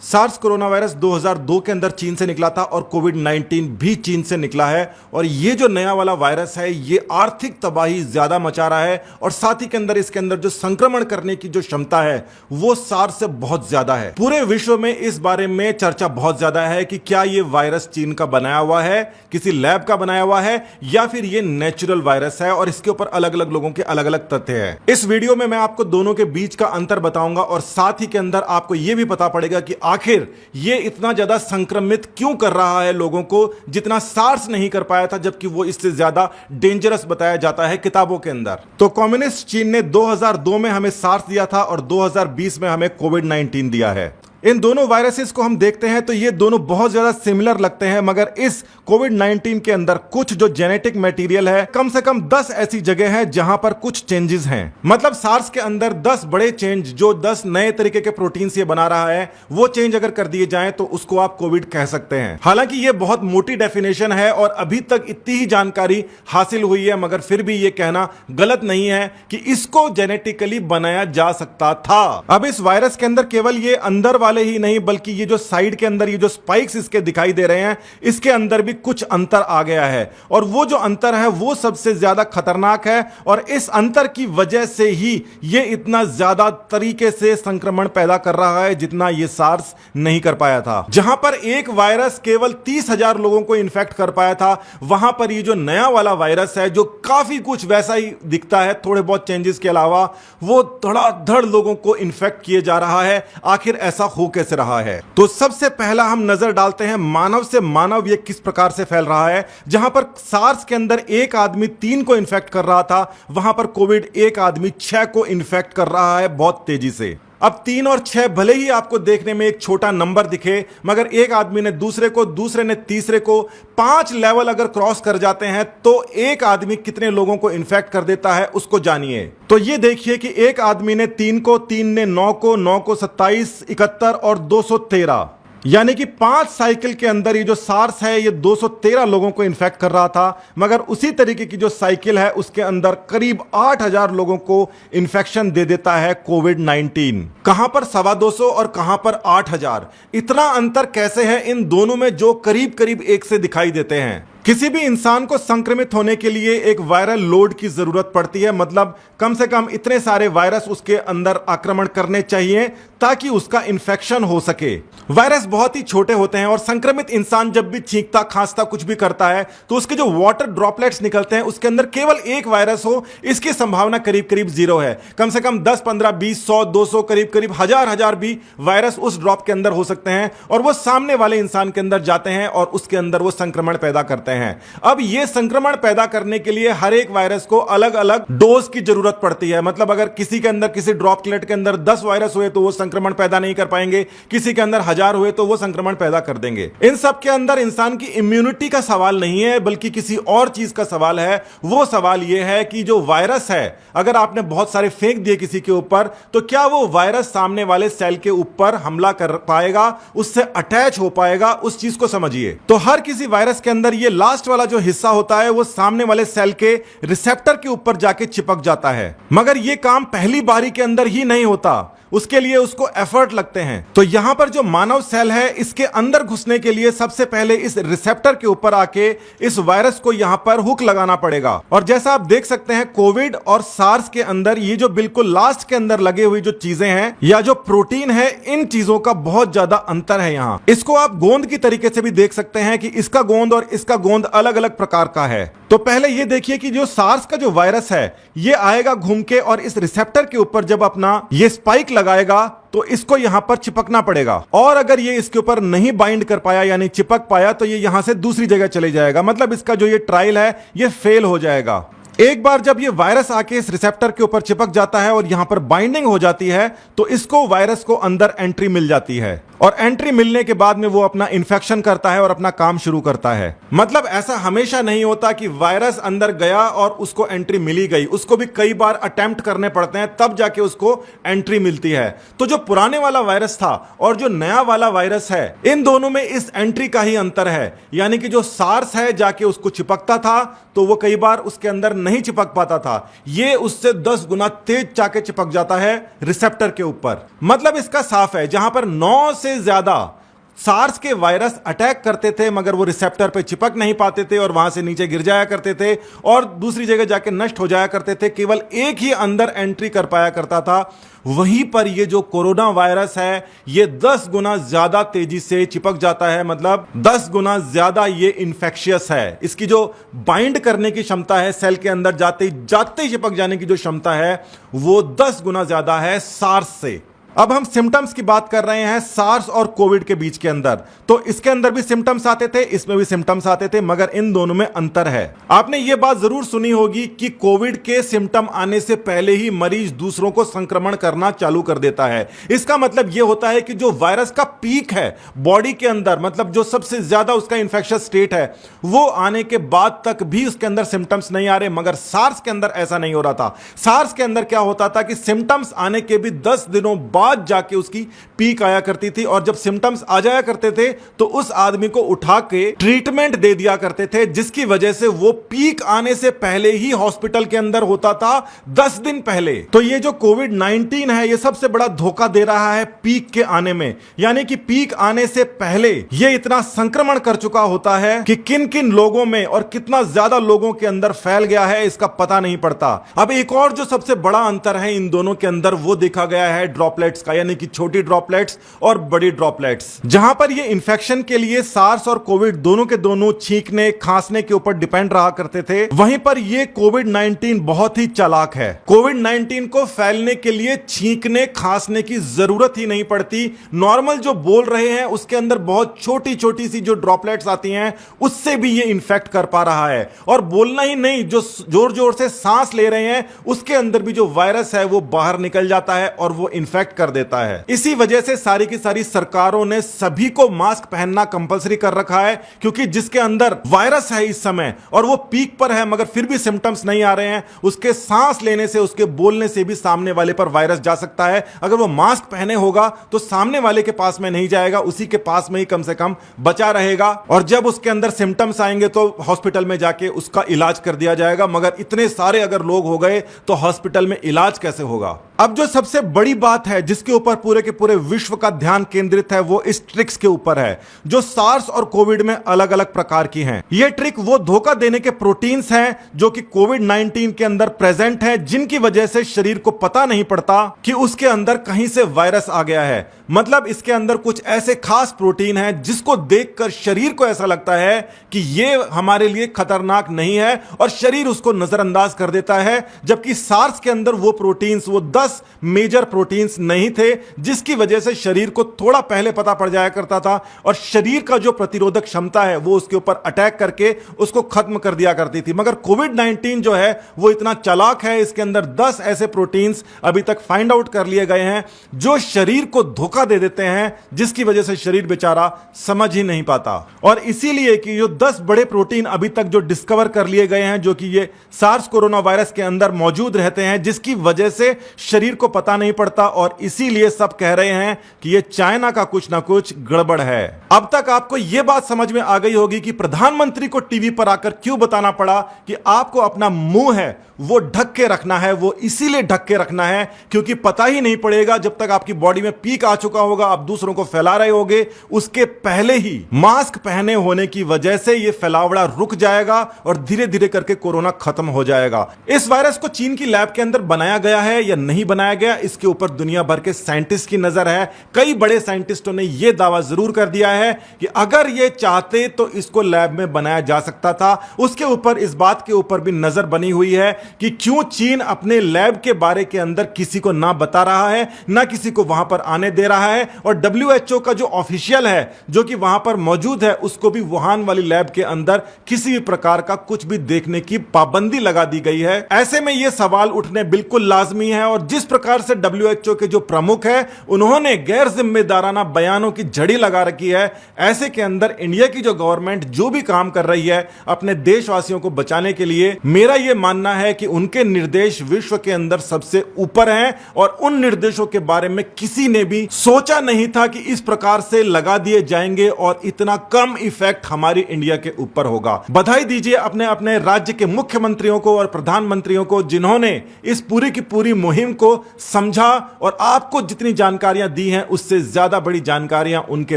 SARS corona virus 2002 के अंदर चीन से निकला था और कोविड-19 भी चीन से निकला है। और ये जो नया वाला वायरस है ये आर्थिक तबाही ज्यादा मचा रहा है और साथ ही के अंदर इसके अंदर जो संक्रमण करने की जो क्षमता है वो सार्स से बहुत ज्यादा है। पूरे विश्व में इस बारे में चर्चा बहुत ज्यादा है कि क्या ये वायरस चीन का बनाया हुआ है, किसी लैब का बनाया हुआ है, या फिर ये नेचुरल वायरस है और इसके ऊपर अलग अलग लोगों के अलग अलग तथ्य है। इस वीडियो में मैं आपको दोनों के बीच का अंतर बताऊंगा और साथ ही के अंदर आपको यह भी पता पड़ेगा कि आखिर ये इतना ज्यादा संक्रमित क्यों कर रहा है लोगों को, जितना सार्स नहीं कर पाया था, जबकि वो इससे ज्यादा डेंजरस बताया जाता है किताबों के अंदर। तो कम्युनिस्ट चीन ने 2002 में हमें सार्स दिया था और 2020 में हमें कोविड-19 दिया है। इन दोनों वायरसेस को हम देखते हैं तो ये दोनों बहुत ज्यादा सिमिलर लगते हैं, मगर इस कोविड-19 के अंदर कुछ जो जेनेटिक मटेरियल है, कम से कम 10 ऐसी जगह है जहां पर कुछ चेंजेस हैं। मतलब सार्स के अंदर 10 बड़े चेंज, जो 10 नए तरीके के प्रोटीन से बना रहा है, वो चेंज अगर कर दिए जाएं तो उसको आप कोविड कह सकते हैं। हालांकि ये बहुत मोटी डेफिनेशन है और अभी तक इतनी ही जानकारी हासिल हुई है, मगर फिर भी ये कहना गलत नहीं है कि इसको जेनेटिकली बनाया जा सकता था। अब इस वायरस के अंदर केवल ये अंदर वाले ही नहीं, बल्कि ये जो साइड के अंदर ये जो स्पाइक्स इसके दिखाई दे रहे हैं, इसके अंदर भी कुछ अंतर आ गया है और वो जो अंतर है वो सबसे ज्यादा खतरनाक है और इस अंतर की वजह से ही ये इतना ज्यादा तरीके से संक्रमण पैदा कर रहा है जितना ये सार्स नहीं कर पाया था। जहां पर एक वायरस केवल 30,000 लोगों को इन्फेक्ट कर पाया था, वहां पर ये जो नया वाला वायरस है जो काफी कुछ वैसा ही दिखता है, थोड़े बहुत चेंजेस के अलावा, वो धड़ाधड़ लोगों को इन्फेक्ट किए जा रहा है। आखिर ऐसा हो कैसे रहा है? तो सबसे पहला हम नजर डालते हैं मानव से मानव ये किस प्रकार से फैल रहा है। जहां पर सार्स के अंदर एक आदमी 3 को इन्फेक्ट कर रहा था, वहां पर कोविड एक आदमी 6 को इन्फेक्ट कर रहा है बहुत तेजी से। अब 3 और 6 भले ही आपको देखने में एक छोटा नंबर दिखे, मगर एक आदमी ने दूसरे को, दूसरे ने तीसरे को, 5 लेवल अगर क्रॉस कर जाते हैं तो एक आदमी कितने लोगों को इन्फेक्ट कर देता है उसको जानिए। तो ये देखिए कि एक आदमी ने 3 को, 3 ने 9 को, 9 को 27, 71 और 213, यानी कि 5 साइकिल के अंदर ये जो सार्स है ये 213 लोगों को इन्फेक्ट कर रहा था। मगर उसी तरीके की जो साइकिल है उसके अंदर करीब 8,000 लोगों को इन्फेक्शन दे देता है कोविड-19। कहां पर 225 और कहां पर 8,000? इतना अंतर कैसे है इन दोनों में जो करीब करीब एक से दिखाई देते हैं? किसी भी इंसान को संक्रमित होने के लिए एक वायरल लोड की जरूरत पड़ती है, मतलब कम से कम इतने सारे वायरस उसके अंदर आक्रमण करने चाहिए ताकि उसका इन्फेक्शन हो सके। वायरस बहुत ही छोटे होते हैं और संक्रमित इंसान जब भी छींकता, खांसता, कुछ भी करता है तो उसके जो वाटर ड्रॉपलेट्स निकलते हैं उसके अंदर केवल एक वायरस हो, इसकी संभावना करीब करीब 0 है। कम से कम 10, 15, 20, 100, 200, करीब करीब हजार भी वायरस उस ड्रॉप के अंदर हो सकते हैं और वो सामने वाले इंसान के अंदर जाते हैं और उसके अंदर वो संक्रमण पैदा करते हैं। अब ये संक्रमण पैदा करने के लिए हर एक वायरस को अलग अलग डोज की जरूरत पड़ती है। मतलब अगर किसी के अंदर, किसी ड्रॉपलेट के अंदर 10 वायरस हुए तो वो संक्रमण पैदा नहीं कर पाएंगे, किसी के अंदर 1000 हुए तो वो संक्रमण पैदा कर देंगे। इन सब के अंदर इंसान की इम्यूनिटी का सवाल नहीं है, बल्कि किसी और चीज का सवाल है। वो सवाल यह है कि जो वायरस है, अगर आपने बहुत सारे फेंक दिए किसी के ऊपर, तो क्या वो वायरस सामने वाले सेल के ऊपर हमला कर पाएगा, उससे अटैच हो पाएगा? उस चीज को समझिए। तो हर किसी वायरस के अंदर ये लास्ट वाला जो हिस्सा होता है वो सामने वाले सेल के रिसेप्टर के ऊपर जाके चिपक जाता है। मगर ये काम पहली बारी के अंदर ही नहीं होता, उसके लिए उसको एफर्ट लगते हैं। तो यहां पर जो मानव सेल है, इसके अंदर घुसने के लिए सबसे पहले इस रिसेप्टर के ऊपर आके इस वायरस को यहां पर हुक लगाना पड़ेगा। और जैसा आप देख सकते हैं कोविड और सार्स के अंदर ये जो बिल्कुल लास्ट के अंदर लगे हुई जो चीजें हैं या जो प्रोटीन है, इन चीजों का बहुत ज्यादा अंतर है। यहां इसको आप गोंद की तरीके से भी देख सकते हैं कि इसका गोंद और इसका गोंद अलग अलग प्रकार का है। तो पहले ये देखिए कि जो सार्स का जो वायरस है ये आएगा घूम के और इस रिसेप्टर के ऊपर जब अपना ये स्पाइक लगाएगा तो इसको यहां पर चिपकना पड़ेगा। और अगर ये इसके ऊपर नहीं बाइंड कर पाया, यानी चिपक पाया, तो ये यहां से दूसरी जगह चले जाएगा। मतलब इसका जो ये ट्रायल है ये फेल हो जाएगा। एक बार जब ये वायरस आके इस रिसेप्टर के ऊपर चिपक जाता है और यहां पर बाइंडिंग हो जाती है तो इसको, वायरस को अंदर एंट्री मिल जाती है और एंट्री मिलने के बाद में वो अपना इन्फेक्शन करता है और अपना काम शुरू करता है। मतलब ऐसा हमेशा नहीं होता कि वायरस अंदर गया और उसको एंट्री मिली गई, उसको भी कई बार अटेम्प्ट करने पड़ते हैं तब जाके उसको एंट्री मिलती है। तो जो पुराने वाला वायरस था और जो नया वाला वायरस है, इन दोनों में इस एंट्री का ही अंतर है। यानी कि जो सार्स है जाके उसको चिपकता था तो वो कई बार उसके अंदर नहीं चिपक पाता था, ये उससे 10 गुना तेज जाके चिपक जाता है रिसेप्टर के ऊपर। मतलब इसका साफ है, जहां पर 9 से सबसे ज्यादा सार्स के वायरस अटैक करते थे, मगर वो रिसेप्टर पे चिपक नहीं पाते थे और वहां से नीचे गिर जाया करते थे और दूसरी जगह जाके नष्ट हो जाया करते थे। केवल एक ही अंदर एंट्री कर पाया करता था। वहीं पर ये जो कोरोना वायरस है, ये 10 गुना ज्यादा तेजी से चिपक जाता है, मतलब 10 गुना ज्यादा ये इंफेक्शियस है। इसकी जो बाइंड करने की क्षमता है, सेल के अंदर जाते ही चिपक जाने की जो क्षमता है, वो 10 गुना ज्यादा है सार्स से। अब हम सिम्टम्स की बात कर रहे हैं सार्स और कोविड के बीच के अंदर। तो इसके अंदर भी सिम्टम्स आते थे, इसमें भी सिम्टम्स आते थे, मगर इन दोनों में अंतर है। आपने यह बात जरूर सुनी होगी कि कोविड के सिम्टम आने से पहले ही मरीज दूसरों को संक्रमण करना चालू कर देता है। इसका मतलब यह होता है कि जो वायरस का पीक है बॉडी के अंदर, मतलब जो सबसे ज्यादा उसका इंफेक्शियस स्टेट है, वो आने के बाद तक भी उसके अंदर सिम्टम्स नहीं आ रहे। मगर सार्स के अंदर ऐसा नहीं हो रहा था। सार्स के अंदर क्या होता था कि सिम्टम्स आने के भी 10 दिनों बाद जाके उसकी पीक आया करती थी, और जब सिम्टम्स आ जाया करते थे तो उस आदमी को उठा के ट्रीटमेंट दे दिया करते थे, जिसकी वजह से वो पीक आने से पहले ही हॉस्पिटल के अंदर होता था 10 दिन पहले। तो ये जो कोविड-19 है, ये सबसे बड़ा धोखा दे रहा है पीक के आने में। यानी कि पीक आने से पहले ये इतना संक्रमण कर चुका होता है कि किन किन लोगों में और कितना ज्यादा लोगों के अंदर फैल गया है, इसका पता नहीं पड़ता। अब एक और जो सबसे बड़ा अंतर है इन दोनों के अंदर, वो देखा गया है ड्रॉपलेट्स का, यानी कि छोटी ड्रॉपलेट्स और बड़ी ड्रॉपलेट्स। जहां पर ये इन्फेक्शन के लिए सार्स और कोविड दोनों के दोनों छींकने खांसने के ऊपर डिपेंड रहा करते थे, वहीं पर ये कोविड-19 बहुत ही चालाक है। कोविड-19 को फैलने के लिए छींकने खांसने की जरूरत ही नहीं पड़ती। नॉर्मल जो बोल रहे हैं उसके अंदर बहुत छोटी छोटी सी जो ड्रॉपलेट्स आती हैं, उससे भी ये इन्फेक्ट कर पा रहा है। और बोलना ही नहीं, जो जोर जोर से सांस ले रहे हैं उसके अंदर भी जो वायरस है वो बाहर निकल जाता है और वो इन्फेक्ट कर देता है। इसी वजह से सारी की सारी सरकारों ने सभी को मास्क पहनना कंपलसरी कर रखा है, क्योंकि जिसके अंदर वायरस है इस समय और वो पीक पर है मगर फिर भी सिम्टम्स नहीं आ रहे हैं, उसके सांस लेने से, उसके बोलने से भी सामने वाले पर वायरस जा सकता है। अगर वो मास्क पहने होगा तो सामने वाले के पास में नहीं जाएगा, उसी के पास में ही कम से कम बचा रहेगा। और जब उसके अंदर सिम्टम्स आएंगे तो हॉस्पिटल में जाके उसका इलाज कर दिया जाएगा। मगर इतने सारे अगर लोग हो गए तो हॉस्पिटल में इलाज कैसे होगा? अब जो सबसे बड़ी बात है जिसके ऊपर पूरे के पूरे विश्व का ध्यान केंद्रित है, वो इस ट्रिक्स के ऊपर है जो सार्स और कोविड में अलग अलग प्रकार की हैं। ये ट्रिक वो धोखा देने के प्रोटीन्स हैं जो कि कोविड-19 के अंदर प्रेजेंट है, जिनकी वजह से शरीर को पता नहीं पड़ता कि उसके अंदर कहीं से वायरस आ गया है। मतलब इसके अंदर कुछ ऐसे खास प्रोटीन हैं जिसको देखकर शरीर को ऐसा लगता है कि ये हमारे लिए खतरनाक नहीं है और शरीर उसको नजरअंदाज कर देता है। जबकि सार्स के अंदर वो प्रोटीन्स, वो 10 मेजर प्रोटीन्स नहीं थे, जिसकी वजह से शरीर को थोड़ा पहले पता पड़ जाया करता था और शरीर का जो प्रतिरोधक क्षमता है वो उसके ऊपर अटैक करके उसको खत्म कर दिया करती थी। मगर कोविड-19 जो है वो इतना चालाक है, इसके अंदर 10 ऐसे प्रोटीन्स अभी तक फाइंड आउट कर लिए गए हैं जो शरीर को धोखा दे देते हैं, जिसकी वजह से शरीर बेचारा समझ ही नहीं पाता। और इसीलिए कि जो 10 बड़े प्रोटीन अभी तक जो डिस्कवर कर लिए गए हैं, जो कि ये सार्स कोरोना वायरस के अंदर मौजूद रहते हैं, जिसकी वजह से शरीर को पता नहीं पड़ता, और इसीलिए सब कह रहे हैं कि ये चाइना का कुछ ना कुछ गड़बड़ है। अब तक आपको यह बात समझ में आ गई होगी कि प्रधानमंत्री को टीवी पर आकर क्यों बताना पड़ा कि आपको अपना मुंह है वो ढक के रखना है। वो इसीलिए ढक के रखना है क्योंकि पता ही नहीं पड़ेगा जब तक आपकी बॉडी में पीक आ चुका होगा, आप दूसरों को फैला रहे होगे, उसके पहले ही मास्क पहने होने की वजह से ये फैलावड़ा रुक जाएगा और धीरे धीरे करके कोरोना खत्म हो जाएगा। इस वायरस को चीन की लैब के अंदर बनाया गया है या नहीं बनाया गया, इसके ऊपर दुनिया भर के साइंटिस्ट की नजर है। कई बड़े साइंटिस्टों ने यह दावा जरूर कर दिया है कि अगर ये चाहते तो इसको लैब में बनाया जा सकता था। उसके ऊपर इस बात के ऊपर भी नजर बनी हुई है कि क्यों चीन अपने लैब के बारे के अंदर किसी को ना बता रहा है, ना किसी को वहां पर आने दे रहा है। और WHO का जो ऑफिशियल है जो कि वहां पर मौजूद है, उसको भी वुहान वाली लैब के अंदर किसी भी प्रकार का कुछ भी देखने की पाबंदी लगा दी गई है। ऐसे में यह सवाल उठने बिल्कुल लाजमी है। और जिस प्रकार से WHO के जो प्रमुख है उन्होंने गैर जिम्मेदाराना बयानों की झड़ी लगा रखी है, ऐसे के अंदर इंडिया की जो गवर्नमेंट जो भी काम कर रही है अपने देशवासियों को बचाने के लिए, मेरा यह मानना है कि उनके निर्देश विश्व के अंदर सबसे ऊपर हैं। और उन निर्देशों के बारे में किसी ने भी सोचा नहीं था कि इस प्रकार से लगा दिए जाएंगे और इतना कम इफेक्ट हमारी इंडिया के ऊपर होगा। बधाई दीजिए अपने अपने राज्य के मुख्यमंत्रियों को और प्रधानमंत्रियों को, जिन्होंने इस पूरी की पूरी मुहिम को समझा और आपको जितनी जानकारियां दी हैं उससे ज्यादा बड़ी जानकारियां उनके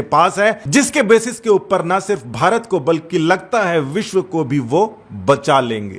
पास है, जिसके बेसिस के ऊपर ना सिर्फ भारत को बल्कि लगता है विश्व को भी वो बचा लेंगे।